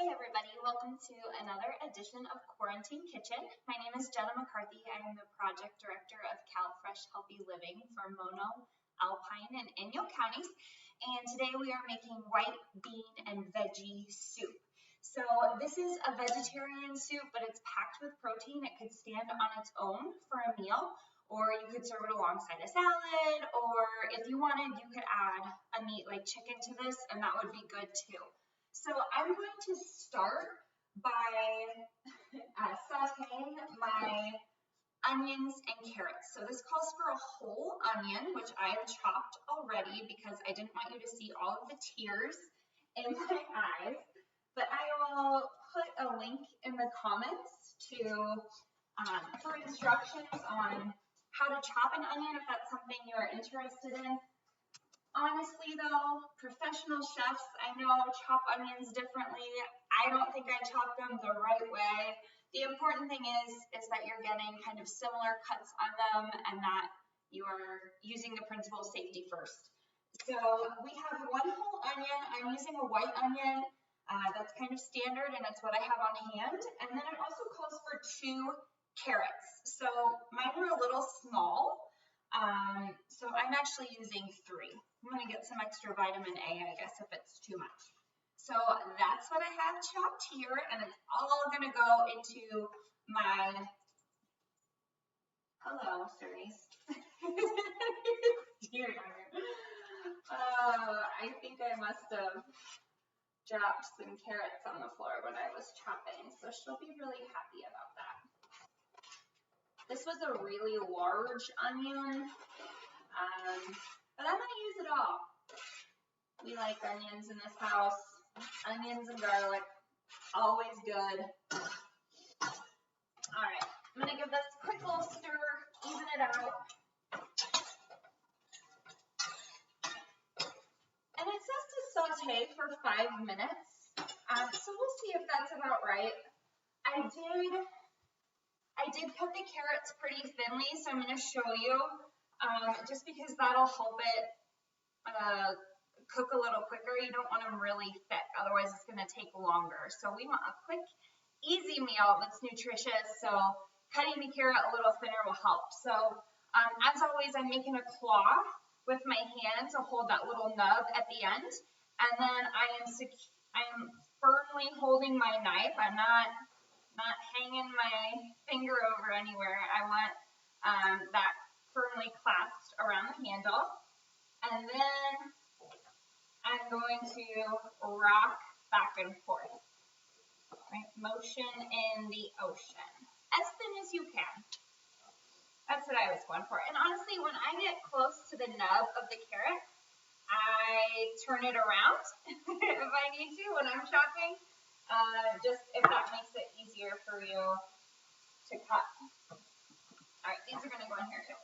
Hey everybody, welcome to another edition of Quarantine Kitchen. My name is Jenna McCarthy. I am the project director of CalFresh Healthy Living for Mono, Alpine, and Inyo counties. And today we are making white bean and veggie soup. So this is a vegetarian soup, but it's packed with protein. It could stand on its own for a meal, or you could serve it alongside a salad, or if you wanted, you could add a meat like chicken to this, and that would be good too. So I'm going to start by sauteing my onions and carrots. So this calls for a whole onion, which I have chopped already because I didn't want you to see all of the tears in my eyes. But I will put a link in the comments for instructions on how to chop an onion if that's something you're interested in. Honestly though, professional chefs I know chop onions differently. I don't think I chop them the right way. The important thing is that you're getting kind of similar cuts on them and that you are using the principle of safety first. So we have one whole onion. I'm using a white onion. That's kind of standard and it's what I have on hand. And then it also calls for 2 carrots. So mine are a little small. So I'm actually using 3. I'm going to get some extra vitamin A, I guess, if it's too much. So that's what I have chopped here, and it's all going to go into my, hello, Cerise. I think I must have dropped some carrots on the floor when I was chopping, so she'll be really happy about that. This was a really large onion, but I'm going to use it all. We like onions in this house. Onions and garlic, always good. All right, I'm going to give this a quick little stir, even it out. And it says to saute for 5 minutes, so we'll see if that's about right. I did cut the carrots pretty thinly, so I'm going to show you, just because that'll help it cook a little quicker. You don't want them really thick, otherwise it's going to take longer. So we want a quick, easy meal that's nutritious, so cutting the carrot a little thinner will help. So as always, I'm making a claw with my hand to hold that little nub at the end, and then I am firmly holding my knife. I'm not hanging my finger over anywhere. I want that firmly clasped around the handle, and then I'm going to rock back and forth, right? Motion in the ocean, as thin as you can. That's what I was going for. And honestly, when I get close to the nub of the carrot, I turn it around if I need to when I'm chopping, just if that makes it easier for you to cut. All right, these are going to go in here too.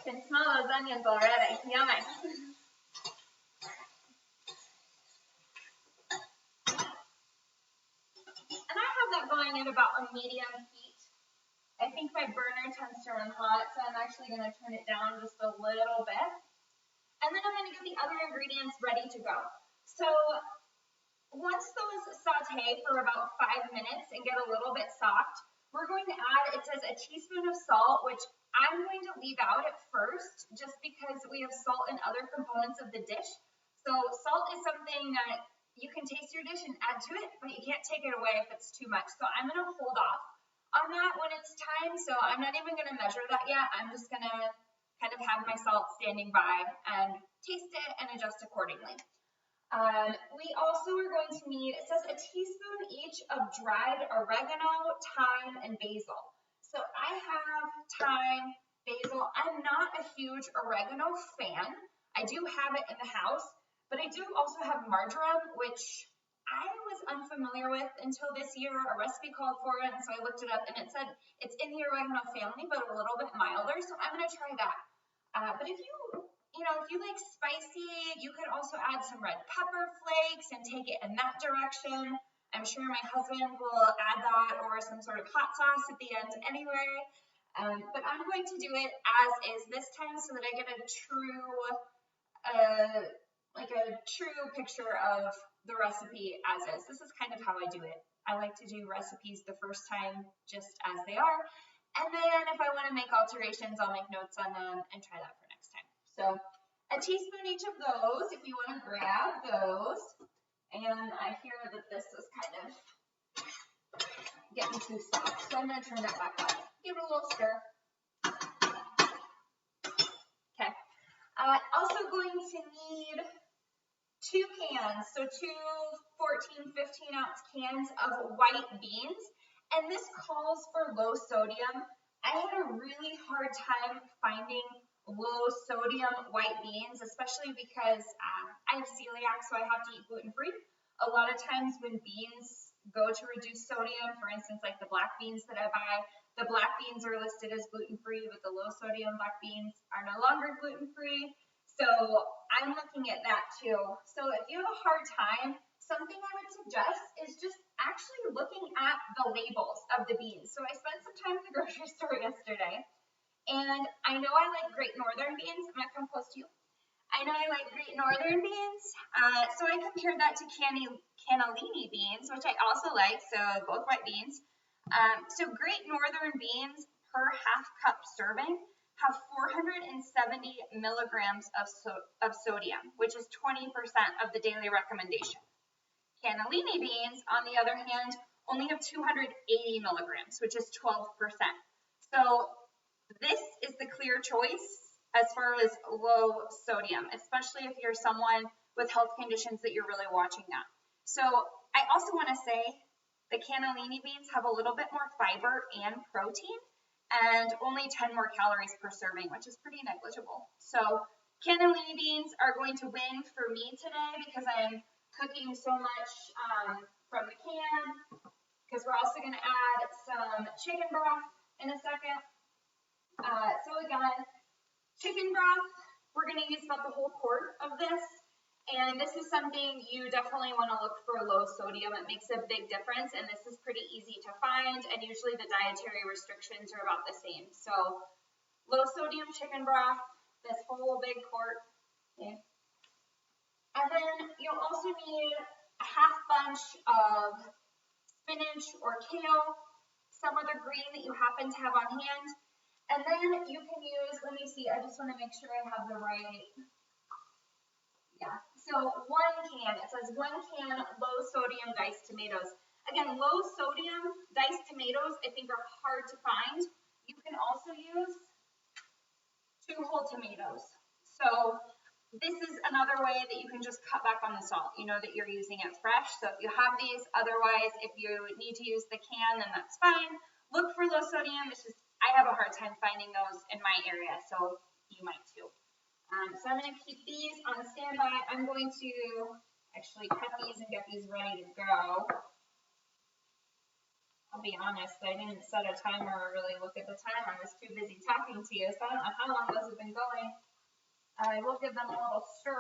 Can smell those onions already. Yummy. And I have that going at about a medium heat. I think my burner tends to run hot, so I'm actually going to turn it down just a little bit. And then I'm going to get the other ingredients ready to go. So once those saute for about 5 minutes and get a little bit soft, we're going to add, it says a teaspoon of salt, which I'm going to leave out at first just because we have salt in other components of the dish. So salt is something that you can taste your dish and add to it, but you can't take it away if it's too much. So I'm going to hold off on that when it's time. So I'm not even going to measure that yet. I'm just going to kind of have my salt standing by and taste it and adjust accordingly. We also are going to need, it says a teaspoon each of dried oregano, thyme, and basil. So I have thyme, basil. I'm not a huge oregano fan. I do have it in the house, but I do also have marjoram, which I was unfamiliar with until this year. A recipe called for it, and so I looked it up, and it said it's in the oregano family, but a little bit milder, so I'm going to try that. But if you like spicy, you could also add some red pepper flakes and take it in that direction. I'm sure my husband will add that or some sort of hot sauce at the end anyway. But I'm going to do it as is this time so that I get a true picture of the recipe as is. This is kind of how I do it. I like to do recipes the first time just as they are. And then if I want to make alterations, I'll make notes on them and try that for next time. So a teaspoon each of those if you want to grab those. And I hear that this is kind of getting too soft, so I'm going to turn that back on. Give it a little stir. Okay. Also going to need 2 cans, so 2 14, 15-ounce cans of white beans. And this calls for low sodium. I had a really hard time finding low sodium white beans, especially because I have celiac, so I have to eat gluten-free. A lot of times when beans go to reduce sodium, for instance, like the black beans that I buy, the black beans are listed as gluten-free, but the low sodium black beans are no longer gluten-free. So I'm looking at that too. So if you have a hard time, something I would suggest is just actually looking at the labels of the beans. So I spent some time at the grocery store yesterday, and I know I like Great Northern beans. I'm gonna come close to you. I know I like Great Northern beans, so I compared that to cannellini beans, which I also like, so both white beans. So Great Northern beans per half cup serving have 470 milligrams of sodium, which is 20% of the daily recommendation. Cannellini beans, on the other hand, only have 280 milligrams, which is 12%. So this is the clear choice as far as low sodium, especially if you're someone with health conditions that you're really watching that. So I also want to say the cannellini beans have a little bit more fiber and protein and only 10 more calories per serving, which is pretty negligible. So cannellini beans are going to win for me today because I'm cooking so much from the can, because we're also going to add some chicken broth in a second. So again, chicken broth, we're going to use about the whole quart of this, and this is something you definitely want to look for low sodium. It makes a big difference, and this is pretty easy to find, and usually the dietary restrictions are about the same. So low sodium chicken broth, this whole big quart. Okay. And then you'll also need a half bunch of spinach or kale, some other green that you happen to have on hand. And then you can use, let me see, I just want to make sure I have the right, yeah. So 1 can, it says 1 can low sodium diced tomatoes. Again, low sodium diced tomatoes I think are hard to find. You can also use 2 whole tomatoes. So this is another way that you can just cut back on the salt. You know that you're using it fresh. So if you have these, otherwise, if you need to use the can, then that's fine. Look for low sodium. It's just, I have a hard time finding those in my area, so you might too. So I'm going to keep these on standby. I'm going to actually cut these and get these ready to go. I'll be honest, I didn't set a timer or really look at the time. I was too busy talking to you, so I don't know how long those have been going. I will give them a little stir.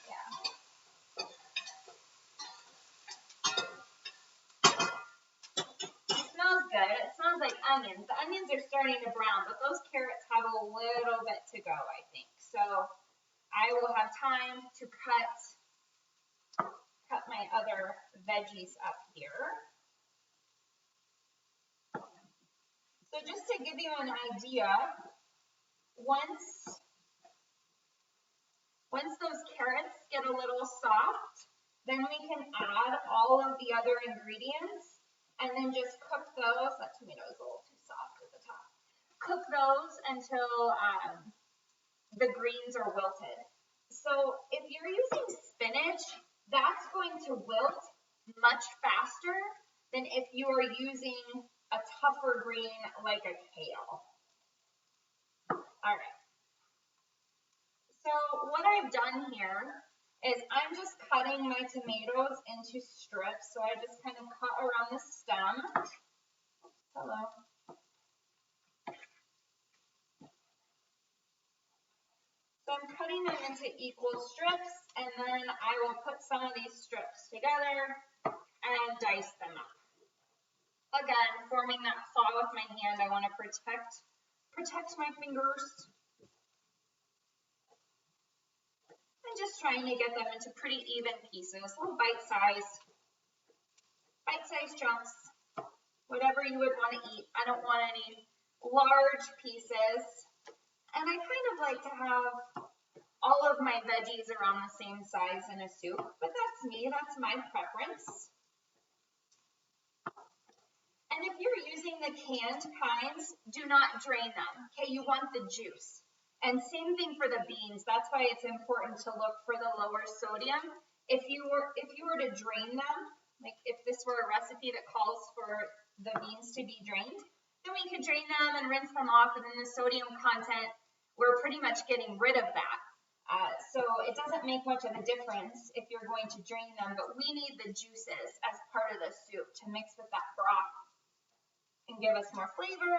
Yeah. It smells good. It smells like onions. The onions are starting to brown, but those carrots have a little bit to go, I think. So I will have time to cut my other veggies up here. So just to give you an idea, once those carrots get a little soft, then we can add all of the other ingredients and then just cook those. That tomato is a little too soft at the top. Cook those until the greens are wilted. So if you're using spinach, that's going to wilt much faster than if you are using a tougher green like a kale. All right. So what I've done here is I'm just cutting my tomatoes into strips. So I just kind of cut around the stem. Hello. So I'm cutting them into equal strips, and then I will put some of these strips together and dice them up. Again, forming that claw with my hand, I want to protect my fingers. And just trying to get them into pretty even pieces, little bite-sized chunks, whatever you would want to eat. I don't want any large pieces. And I kind of like to have all of my veggies around the same size in a soup, but that's me, that's my preference. And if you're using the canned kinds, do not drain them, okay? You want the juice. And same thing for the beans. That's why it's important to look for the lower sodium. If you were to drain them, like if this were a recipe that calls for the beans to be drained, then we could drain them and rinse them off, and then the sodium content, we're pretty much getting rid of that. So it doesn't make much of a difference if you're going to drain them, but we need the juices as part of the soup to mix with that broth and give us more flavor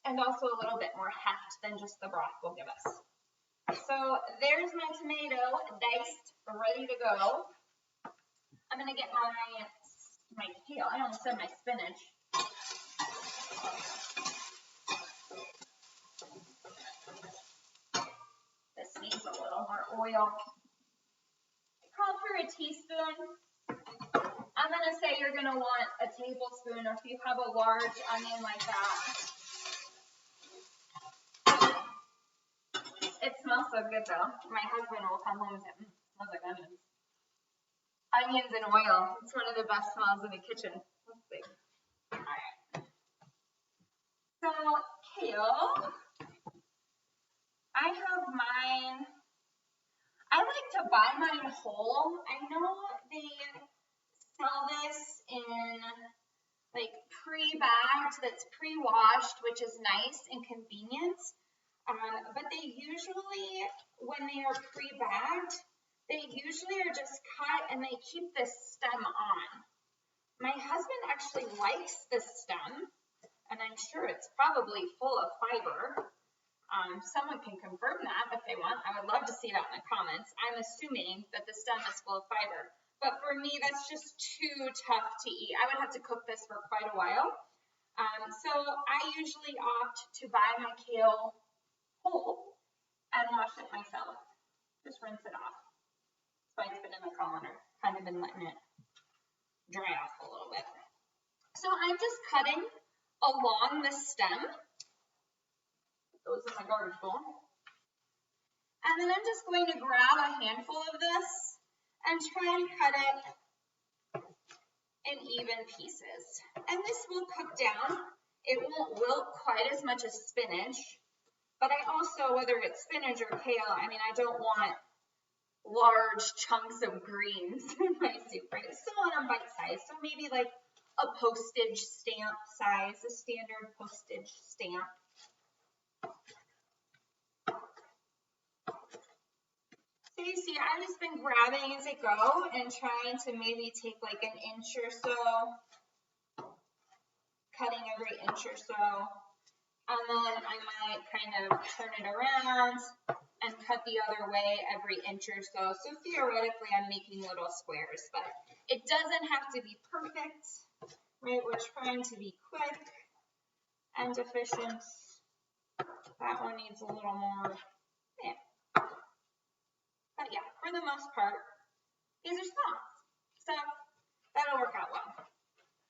and also a little bit more heft than just the broth will give us. So there's my tomato diced, ready to go. I'm going to get my kale. I almost said my spinach. This needs a little more oil. I called for a teaspoon. I'm going to say you're going to want a tablespoon if you have a large onion like that. It smells so good though. My husband will come home and say, smells like onions. Onions and oil. It's one of the best smells in the kitchen. Let's see. All right. So kale. I have mine. I like to buy mine whole. I know they sell this in like pre-bagged, that's pre-washed, which is nice and convenient. But they usually, when they are pre-bagged, they usually are just cut and they keep the stem on. My husband actually likes the stem, and I'm sure it's probably full of fiber. Someone can confirm that if they want. I would love to see that in the comments. I'm assuming that the stem is full of fiber. But for me, that's just too tough to eat. I would have to cook this for quite a while. So I usually opt to buy my kale whole and wash it myself. Just rinse it off. That's why it's been in the colander. Kind of been letting it dry off a little bit. So I'm just cutting along the stem. Goes in my garbage bowl. And then I'm just going to grab a handful of this and try and cut it in even pieces. And this will cook down. It won't wilt quite as much as spinach, but I also, whether it's spinach or kale, I mean, I don't want large chunks of greens in my soup, right? I still want them bite-sized, so maybe like a postage stamp size, a standard postage stamp. So you see, I've just been grabbing as I go and trying to maybe take like an inch or so, cutting every inch or so, and then I might kind of turn it around and cut the other way every inch or so. So theoretically, I'm making little squares, but it doesn't have to be perfect, right? We're trying to be quick and efficient. That one needs a little more, yeah. But yeah, for the most part, these are small, so that'll work out well.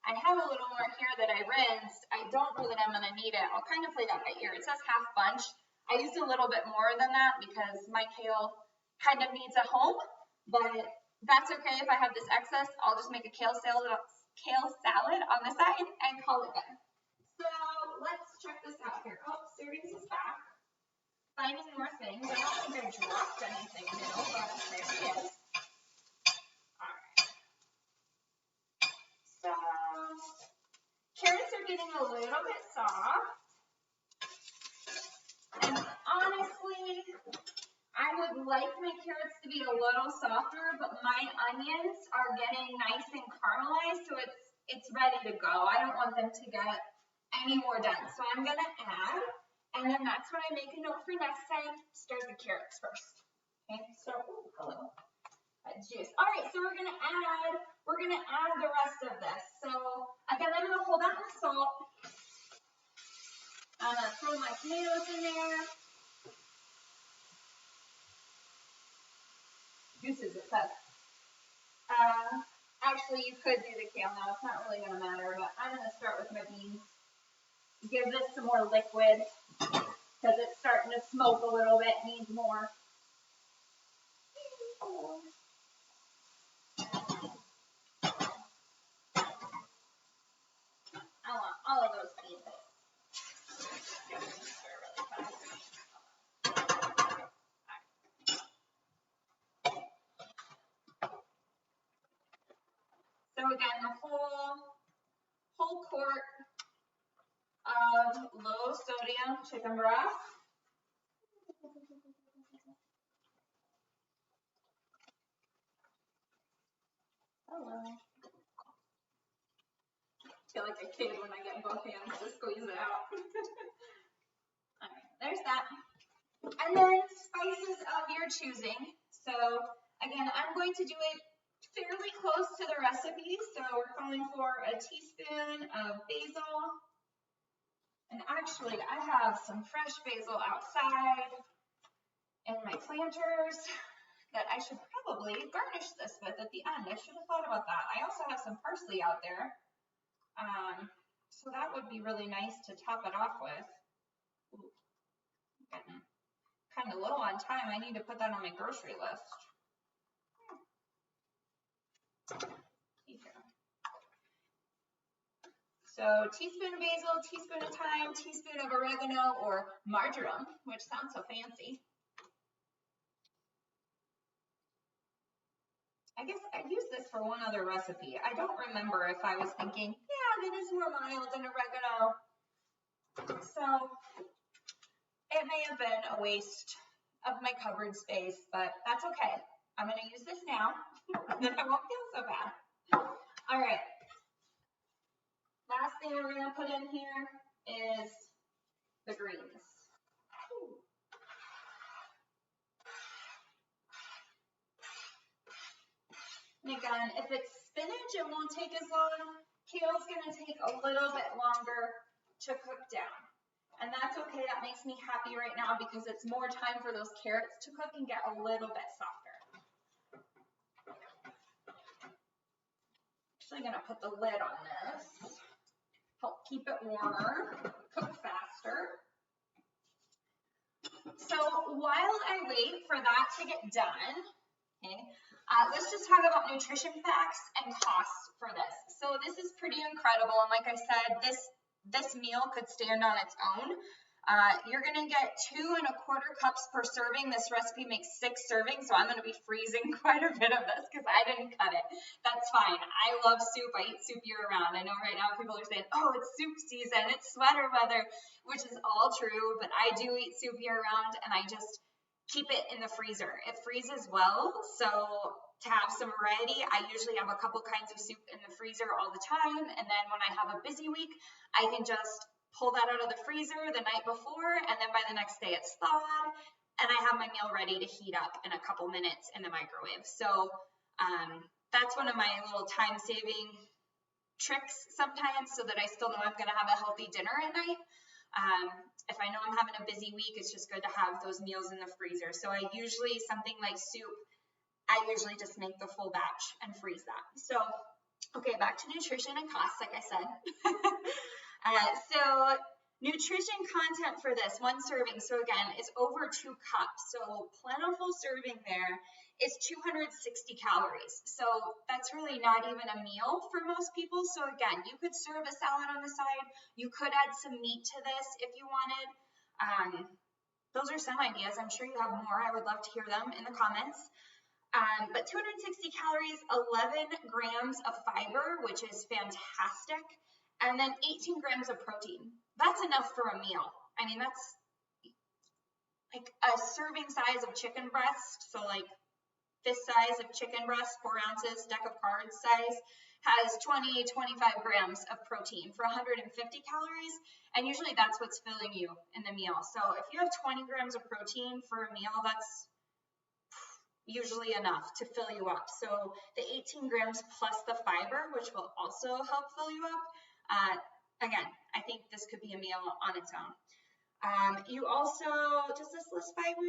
I have a little more here that I rinsed. I don't know that I'm going to need it. I'll kind of play that by ear. It says half bunch. I used a little bit more than that because my kale kind of needs a home, but that's okay. If I have this excess, I'll just make a kale salad on the side and call it done. So let's check this out here. Oh, Servings is back. Finding more things. I don't think I dropped anything new, but there it is. Alright. So, carrots are getting a little bit soft. And honestly, I would like my carrots to be a little softer, but my onions are getting nice and caramelized, so it's ready to go. I don't want them to get any more done. So I'm going to add. And then that's when I make a note for next time, start the carrots first. Okay, so, hello. juice. All right, so we're gonna add the rest of this. So again, I'm gonna hold out my salt. I'm gonna throw my tomatoes in there. Juices, it says. Actually, you could do the kale now. It's not really gonna matter, but I'm gonna start with my beans. Give this some more liquid because it's starting to smoke a little bit. Needs more. I want all of those beans. So again, the whole quart of low sodium chicken broth. Hello. I feel like a kid when I get both hands to squeeze it out. All right, there's that. And then spices of your choosing. So again, I'm going to do it fairly close to the recipe. So we're calling for a teaspoon of basil. And actually, I have some fresh basil outside in my planters that I should probably garnish this with at the end. I should have thought about that. I also have some parsley out there. So that would be really nice to top it off with. Ooh, getting kind of low on time. I need to put that on my grocery list. So teaspoon of basil, teaspoon of thyme, teaspoon of oregano or marjoram, which sounds so fancy. I guess I used this for one other recipe. I don't remember if I was thinking, yeah, that is more mild than oregano. So it may have been a waste of my cupboard space, but that's okay. I'm going to use this now, then I won't feel so bad. All right. Last thing we're going to put in here is the greens. And again, if it's spinach, it won't take as long. Kale's going to take a little bit longer to cook down. And that's okay. That makes me happy right now because it's more time for those carrots to cook and get a little bit softer. Actually going to put the lid on this. Help keep it warmer, cook faster. So while I wait for that to get done, okay, let's just talk about nutrition facts and costs for this. So this is pretty incredible, and like I said, this meal could stand on its own. You're gonna get 2¼ cups per serving. This recipe makes 6 servings, so I'm gonna be freezing quite a bit of this because I didn't cut it. That's fine. I love soup. I eat soup year round. I know right now people are saying, oh, it's soup season, it's sweater weather, which is all true, but I do eat soup year round, and I just keep it in the freezer. It freezes well, so to have some variety, I usually have a couple kinds of soup in the freezer all the time, and then when I have a busy week, I can just pull that out of the freezer the night before, and then by the next day it's thawed, and I have my meal ready to heat up in a couple minutes in the microwave. So that's one of my little time-saving tricks sometimes, so that I still know I'm going to have a healthy dinner at night. If I know I'm having a busy week, it's just good to have those meals in the freezer. So I usually, something like soup, I usually just make the full batch and freeze that. So, okay, back to nutrition and costs, like I said. So nutrition content for this, 1 serving, so again, is over 2 cups. So plentiful serving there is 260 calories. So that's really not even a meal for most people. So again, you could serve a salad on the side. You could add some meat to this if you wanted. Those are some ideas. I'm sure you have more. I would love to hear them in the comments. But 260 calories, 11 grams of fiber, which is fantastic. And then 18 grams of protein. That's enough for a meal. I mean, that's like a serving size of chicken breast. So like this size of chicken breast, 4 ounces, deck of cards size, has 20, 25 grams of protein for 150 calories. And usually that's what's filling you in the meal. So if you have 20 grams of protein for a meal, that's usually enough to fill you up. So the 18 grams plus the fiber, which will also help fill you up. Again, I think this could be a meal on its own. You also, does this list fiber?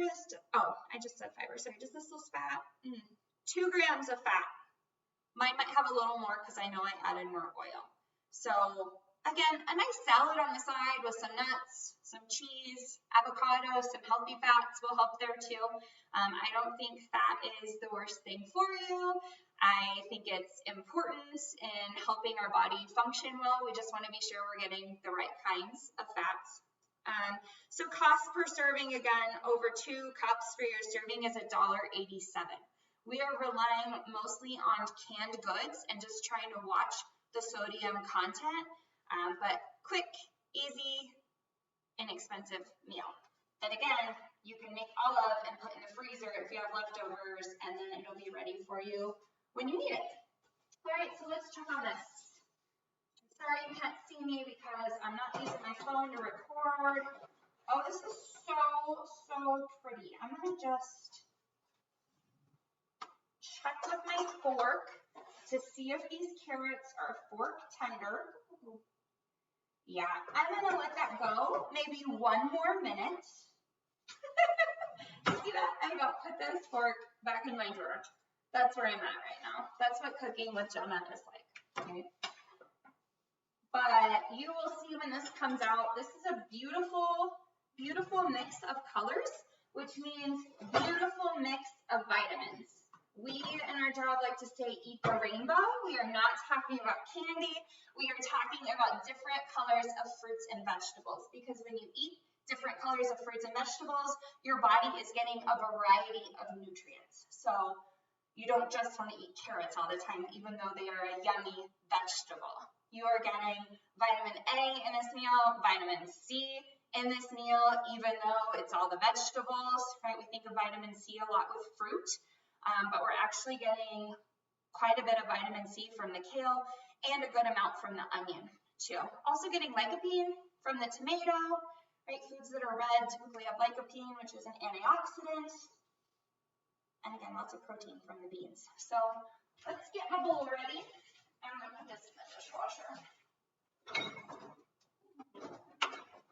Oh, I just said fiber. Sorry, does this list fat? 2 grams of fat. Mine might have a little more because I know I added more oil. So again, a nice salad on the side with some nuts, some cheese, avocado, some healthy fats will help there too. I don't think fat is the worst thing for you. I think it's important in helping our body function well. We just want to be sure we're getting the right kinds of fats. So cost per serving, again, over 2 cups for your serving is $1.87. We are relying mostly on canned goods and just trying to watch the sodium content, but quick, easy, inexpensive meal. And again, you can make all of and put in the freezer if you have leftovers, and then it'll be ready for you when you need it. All right, so let's check on this. Sorry you can't see me because I'm not using my phone to record. Oh, this is so pretty. I'm gonna just check with my fork to see if these carrots are fork tender. Yeah, I'm gonna let that go maybe 1 more minute. See that? I'm about to put this fork back in my drawer. That's where I'm at right now. That's what cooking with Jenna is like. Okay. But you will see when this comes out, this is a beautiful mix of colors, which means beautiful mix of vitamins. We in our job like to say eat the rainbow. We are not talking about candy. We are talking about different colors of fruits and vegetables, because when you eat different colors of fruits and vegetables, your body is getting a variety of nutrients. So you don't just want to eat carrots all the time, even though they are a yummy vegetable. You are getting vitamin A in this meal, vitamin C in this meal, even though it's all the vegetables, right? We think of vitamin C a lot with fruit, but we're actually getting quite a bit of vitamin C from the kale and a good amount from the onion too. Also getting lycopene from the tomato, right? Foods that are red typically have lycopene, which is an antioxidant. And again, lots of protein from the beans. So let's get my bowl ready. I'm gonna put this in the dishwasher.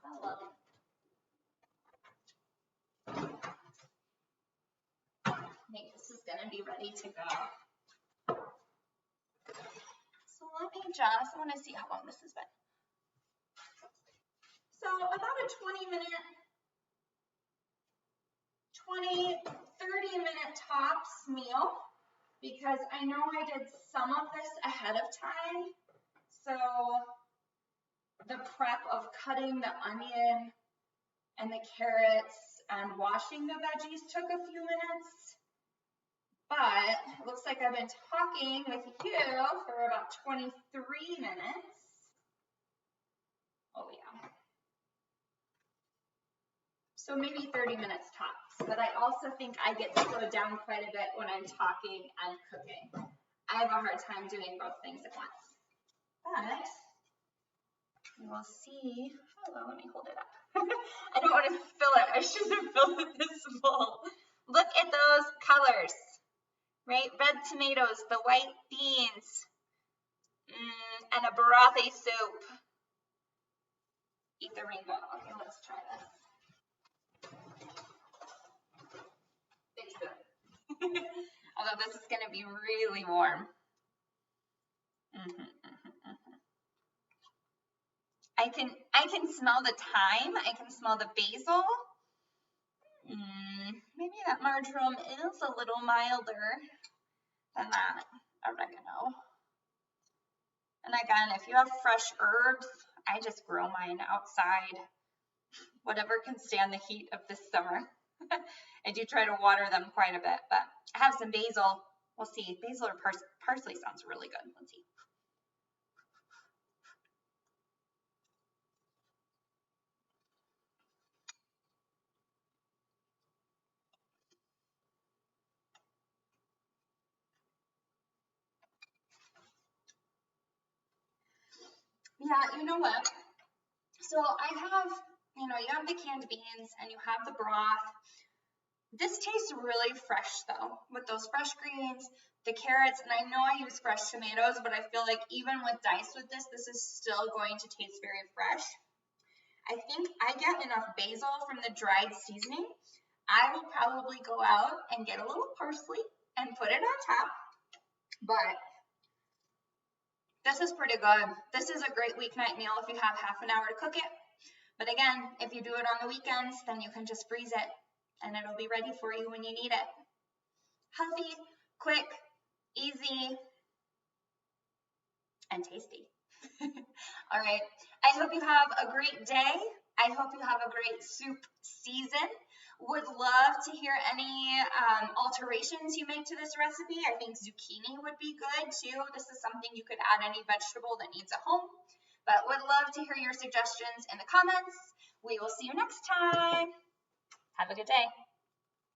Hello. I think this is gonna be ready to go. So let me just, I wanna see how long this has been. So about a 30-minute tops meal, because I know I did some of this ahead of time. So the prep of cutting the onion and the carrots and washing the veggies took a few minutes. But it looks like I've been talking with you for about 23 minutes. Oh yeah. So maybe 30 minutes tops, but I also think I get slowed down quite a bit when I'm talking and cooking. I have a hard time doing both things at once. But we will see. Hello, let me hold it up. I don't want to spill it. I shouldn't have filled this bowl. Look at those colors, right? Red tomatoes, the white beans, and a broth soup. Eat the rainbow. Okay, let's try this. Big spoon. Although this is going to be really warm. I can smell the thyme. I can smell the basil. Maybe that marjoram is a little milder than that oregano. And again, if you have fresh herbs, I just grow mine outside. Whatever can stand the heat of this summer. I do try to water them quite a bit, but I have some basil. We'll see. Basil or parsley sounds really good. Let's see. Yeah, you know what? So I have, you have the canned beans and you have the broth. This tastes really fresh though, with those fresh greens, the carrots, and I know I use fresh tomatoes, but I feel like even with diced with this, this is still going to taste very fresh. I think I get enough basil from the dried seasoning. I will probably go out and get a little parsley and put it on top, but this is pretty good. This is a great weeknight meal if you have half an hour to cook it. But again, if you do it on the weekends, then you can just freeze it and it'll be ready for you when you need it. Healthy, quick, easy, and tasty. All right. I hope you have a great day. I hope you have a great soup season. Would love to hear any alterations you make to this recipe. I think zucchini would be good too. This is something you could add any vegetable that needs a home. But would love to hear your suggestions in the comments. We will see you next time. Have a good day.